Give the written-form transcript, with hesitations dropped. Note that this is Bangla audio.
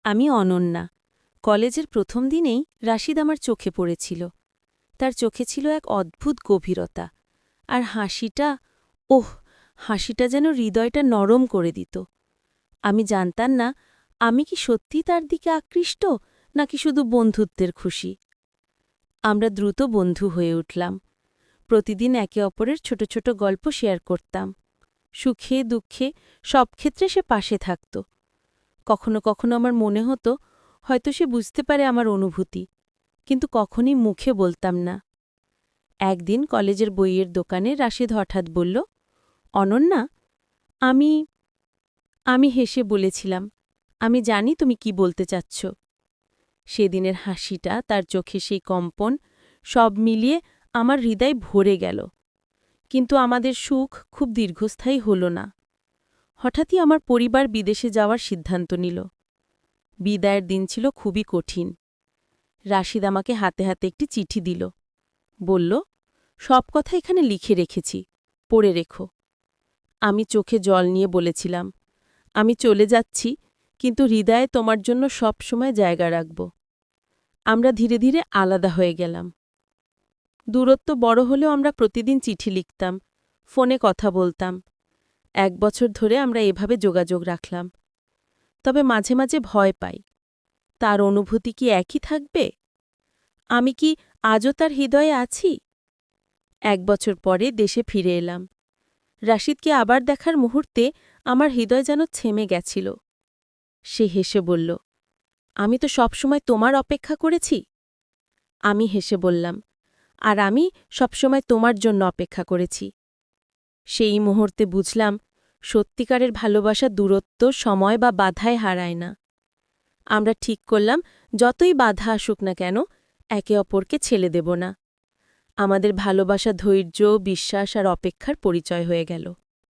আমি অনন্যা। কলেজের প্রথম দিনেই রাশিদ আমার চোখে পড়েছিল। তার চোখে ছিল এক অদ্ভুত গভীরতা। আর হাসিটা, ওহ, হাসিটা যেন হৃদয়টা নরম করে দিত। আমি জানতাম না আমি কি সত্যি তার দিকে আকৃষ্ট নাকি শুধু বন্ধুত্বের খুশি। আমরা দ্রুত বন্ধু হয়ে উঠলাম। প্রতিদিন একে অপরের ছোট ছোট গল্প শেয়ার করতাম। সুখে দুঃখে সব ক্ষেত্রে সে পাশে থাকত। কখনো কখনো আমার মনে হতো হয়তো সে বুঝতে পারে আমার অনুভূতি, কিন্তু কখনই মুখে বলতাম না। একদিন কলেজের বইয়ের দোকানে রাশিদ হঠাৎ বলল, অনন্যা, আমি আমি হেসে বলেছিলাম, আমি জানি তুমি কি বলতে চাচ্ছ। সেদিনের হাসিটা, তার চোখে সেই কম্পন, সব মিলিয়ে আমার হৃদয় ভরে গেল। কিন্তু আমাদের সুখ খুব দীর্ঘস্থায়ী হল না। হঠাৎই আমার পরিবার বিদেশে যাওয়ার সিদ্ধান্ত নিল। বিদায়ের দিন ছিল খুবই কঠিন। রাশিদ আমাকে হাতে হাতে একটি চিঠি দিল। বলল, সব কথা এখানে লিখে রেখেছি, পড়ে রেখো। আমি চোখে জল নিয়ে বলেছিলাম, আমি চলে যাচ্ছি, কিন্তু হৃদয়ে তোমার জন্য সব সময় জায়গা রাখব। আমরা ধীরে ধীরে আলাদা হয়ে গেলাম। দূরত্ব বড় হলেও আমরা প্রতিদিন চিঠি লিখতাম, ফোনে কথা বলতাম। 1 বছর ধরে আমরা এভাবে যোগাযোগ রাখলাম। তবে মাঝে মাঝে ভয় পাই, তার অনুভূতি কি একই থাকবে? আমি কি আজও তার হৃদয়ে আছি? 1 বছর পরে দেশে ফিরে এলাম। রাশিদকে আবার দেখার মুহূর্তে আমার হৃদয় যেন থেমে গেছিল। সে হেসে বলল, আমি তো সবসময় তোমার অপেক্ষা করেছি। আমি হেসে বললাম, আর আমি সবসময় তোমার জন্য অপেক্ষা করেছি। সেই মুহূর্তে বুঝলাম, সত্যিকারের ভালোবাসা দূরত্ব, সময় বা বাধায় হারায় না। আমরা ঠিক করলাম, যতই বাধা আসুক না কেন, একে অপরকে ছেড়ে দেব না। আমাদের ভালোবাসা ধৈর্য, বিশ্বাস আর অপেক্ষার পরিচয় হয়ে গেল।